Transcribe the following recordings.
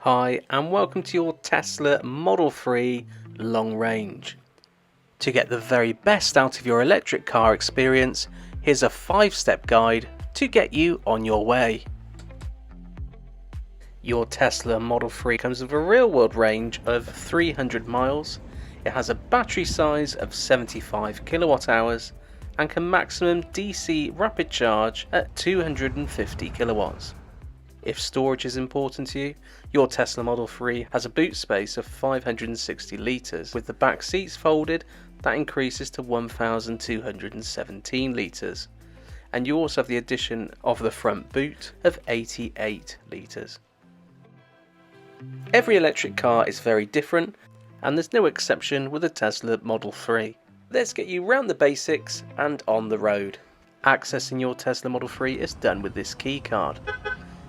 Hi and welcome to your Tesla Model 3 long range. To get the very best out of your electric car experience, here's a 5-step guide to get you on your way. Your Tesla Model 3 comes with a real-world range of 300 miles. It has a battery size of 75 kilowatt hours and can maximum DC rapid charge at 250 kilowatts. If storage is important to you, your Tesla Model 3 has a boot space of 560 litres. With the back seats folded, that increases to 1,217 litres. And you also have the addition of the front boot of 88 litres. Every electric car is very different, and there's no exception with the Tesla Model 3. Let's get you round the basics and on the road. Accessing your Tesla Model 3 is done with this key card.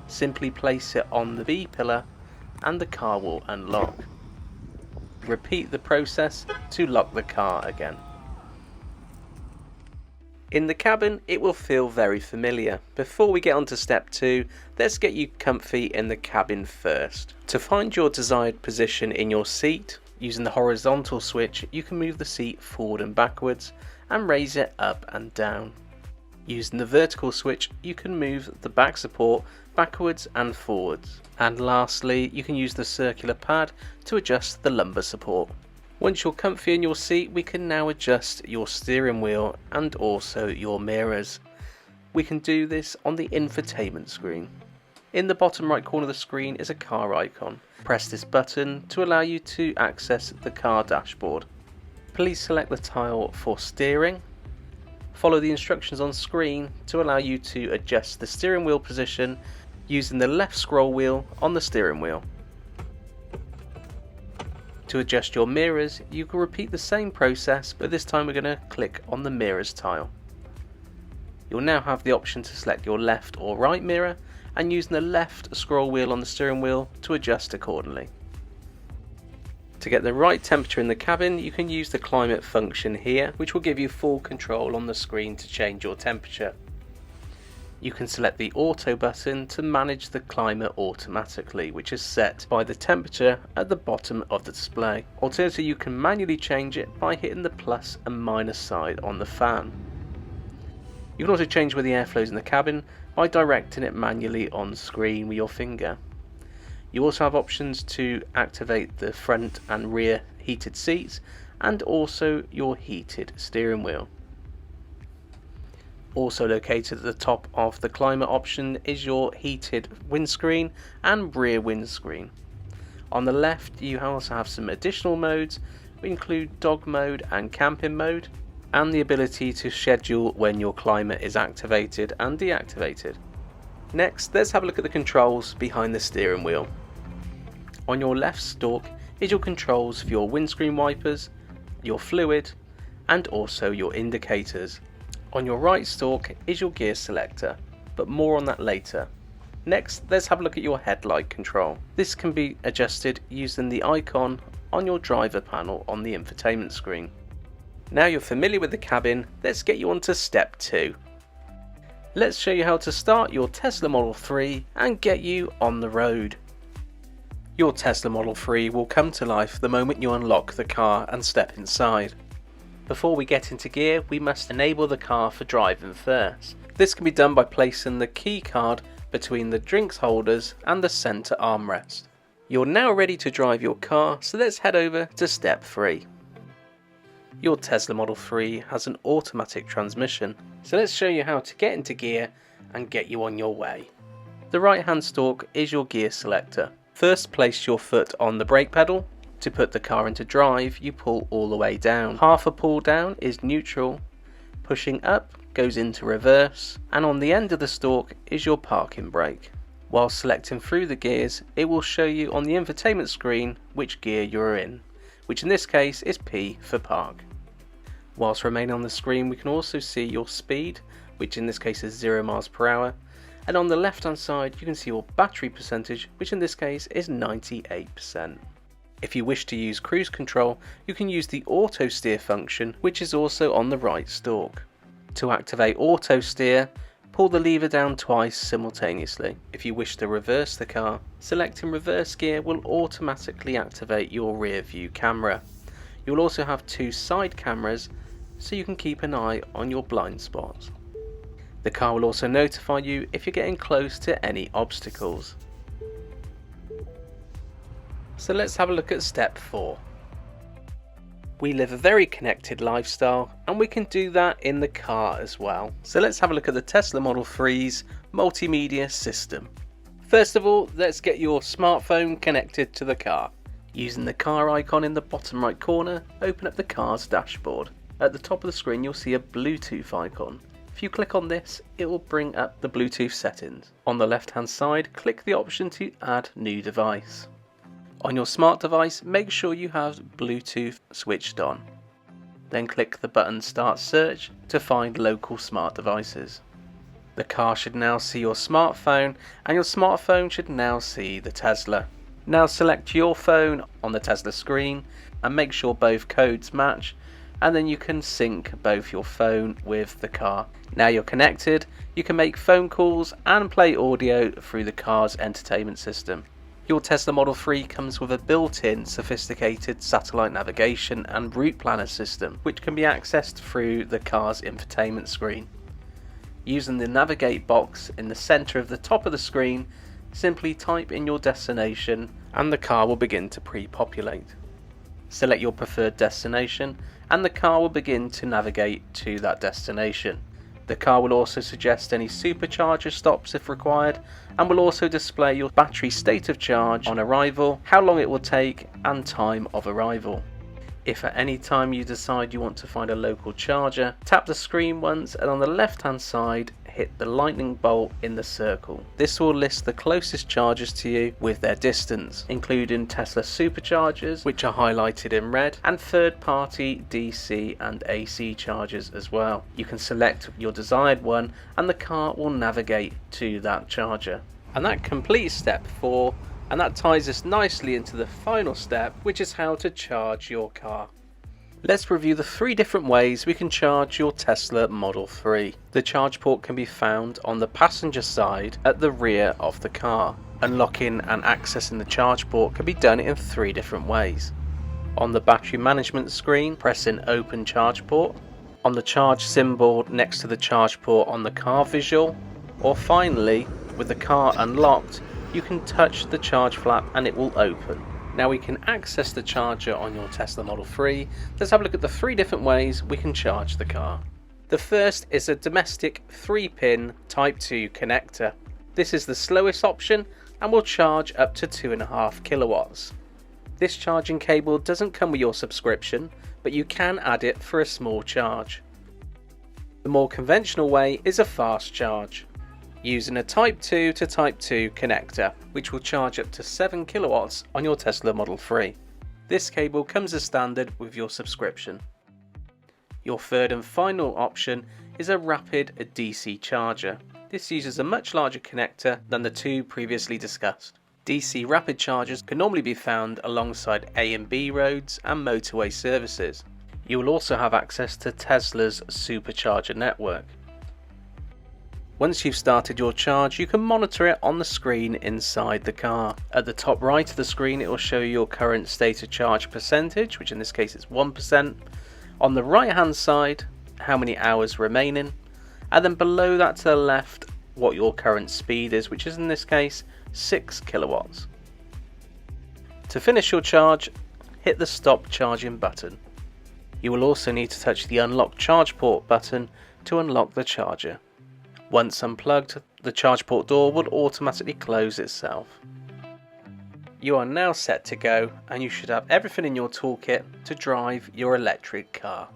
Simply place it on the B pillar and the car will unlock. Repeat the process to lock the car again. In the cabin, it will feel very familiar. Before we get on to step 2, let's get you comfy in the cabin first. To find your desired position in your seat, using the horizontal switch, you can move the seat forward and backwards and raise it up and down. Using the vertical switch, you can move the back support backwards and forwards. And lastly, you can use the circular pad to adjust the lumbar support. Once you're comfy in your seat, we can now adjust your steering wheel and also your mirrors. We can do this on the infotainment screen. In the bottom right corner of the screen is a car icon. Press this button to allow you to access the car dashboard. Please select the tile for steering. Follow the instructions on screen to allow you to adjust the steering wheel position using the left scroll wheel on the steering wheel. To adjust your mirrors, you can repeat the same process, but this time we're going to click on the mirrors tile. You'll now have the option to select your left or right mirror and using the left scroll wheel on the steering wheel to adjust accordingly. To get the right temperature in the cabin, you can use the climate function here, which will give you full control on the screen to change your temperature. You can select the auto button to manage the climate automatically, which is set by the temperature at the bottom of the display. Alternatively, you can manually change it by hitting the plus and minus side on the fan. You can also change where the air flows in the cabin by directing it manually on screen with your finger. You also have options to activate the front and rear heated seats and also your heated steering wheel. Also located at the top of the climate option is your heated windscreen and rear windscreen. On the left you also have some additional modes, which include dog mode and camping mode, and the ability to schedule when your climate is activated and deactivated. Next, let's have a look at the controls behind the steering wheel. On your left stalk is your controls for your windscreen wipers, your fluid, and also your indicators. On your right stalk is your gear selector, but more on that later. Next, let's have a look at your headlight control. This can be adjusted using the icon on your driver panel on the infotainment screen. Now you're familiar with the cabin, let's get you on to step 2. Let's show you how to start your Tesla Model 3 and get you on the road. Your Tesla Model 3 will come to life the moment you unlock the car and step inside. Before we get into gear, we must enable the car for driving first. This can be done by placing the key card between the drinks holders and the centre armrest. You're now ready to drive your car, so let's head over to step 3. Your Tesla Model 3 has an automatic transmission, so let's show you how to get into gear and get you on your way. The right hand stalk is your gear selector. First, place your foot on the brake pedal. To put the car into drive, you pull all the way down. Half a pull down is neutral, pushing up goes into reverse, and on the end of the stalk is your parking brake. While selecting through the gears, it will show you on the infotainment screen which gear you're in, which in this case is P for park. Whilst remaining on the screen, we can also see your speed, which in this case is 0 miles per hour. And on the left hand side you can see your battery percentage, which in this case is 98%. If you wish to use cruise control, you can use the auto steer function, which is also on the right stalk. To activate auto steer, pull the lever down twice simultaneously. If you wish to reverse the car, selecting reverse gear will automatically activate your rear view camera. You will also have 2 side cameras so you can keep an eye on your blind spots. The car will also notify you if you're getting close to any obstacles. So let's have a look at step 4. We live a very connected lifestyle and we can do that in the car as well. So let's have a look at the Tesla Model 3's multimedia system. First of all, let's get your smartphone connected to the car. Using the car icon in the bottom right corner, open up the car's dashboard. At the top of the screen you'll see a Bluetooth icon. If you click on this, it will bring up the Bluetooth settings. On the left hand side, click the option to add new device. On your smart device, make sure you have Bluetooth switched on. Then click the button Start Search to find local smart devices. The car should now see your smartphone and your smartphone should now see the Tesla. Now select your phone on the Tesla screen and make sure both codes match, and then you can sync both your phone with the car. Now you're connected, you can make phone calls and play audio through the car's entertainment system. Your Tesla Model 3 comes with a built-in sophisticated satellite navigation and route planner system, which can be accessed through the car's infotainment screen. Using the navigate box in the center of the top of the screen, simply type in your destination and the car will begin to pre-populate. Select your preferred destination and the car will begin to navigate to that destination. The car will also suggest any supercharger stops if required, and will also display your battery state of charge on arrival, how long it will take and time of arrival. If at any time you decide you want to find a local charger, tap the screen once and on the left hand side hit the lightning bolt in the circle. This will list the closest chargers to you with their distance, including Tesla superchargers, which are highlighted in red, and third-party DC and AC chargers as well. You can select your desired one and the car will navigate to that charger. And that completes step 4, and that ties us nicely into the final step, which is how to charge your car. Let's review the 3 different ways we can charge your Tesla Model 3. The charge port can be found on the passenger side at the rear of the car. Unlocking and accessing the charge port can be done in 3 different ways. On the battery management screen, pressing Open Charge Port. On the charge symbol next to the charge port on the car visual. Or finally, with the car unlocked, you can touch the charge flap and it will open. Now we can access the charger on your Tesla Model 3. Let's have a look at the 3 different ways we can charge the car. The first is a domestic 3-pin Type 2 connector. This is the slowest option and will charge up to 2.5 kilowatts. This charging cable doesn't come with your subscription, but you can add it for a small charge. The more conventional way is a fast charge, using a Type 2 to Type 2 connector, which will charge up to 7 kilowatts on your Tesla Model 3. This cable comes as standard with your subscription. Your third and final option is a rapid DC charger. This uses a much larger connector than the 2 previously discussed. DC rapid chargers can normally be found alongside A and B roads and motorway services. You will also have access to Tesla's supercharger network. Once you've started your charge, you can monitor it on the screen inside the car. At the top right of the screen, it will show you your current state of charge percentage, which in this case is 1%. On the right hand side, how many hours remaining, and then below that to the left, what your current speed is, which is in this case 6 kilowatts. To finish your charge, hit the stop charging button. You will also need to touch the unlock charge port button to unlock the charger. Once unplugged, the charge port door will automatically close itself. You are now set to go and you should have everything in your toolkit to drive your electric car.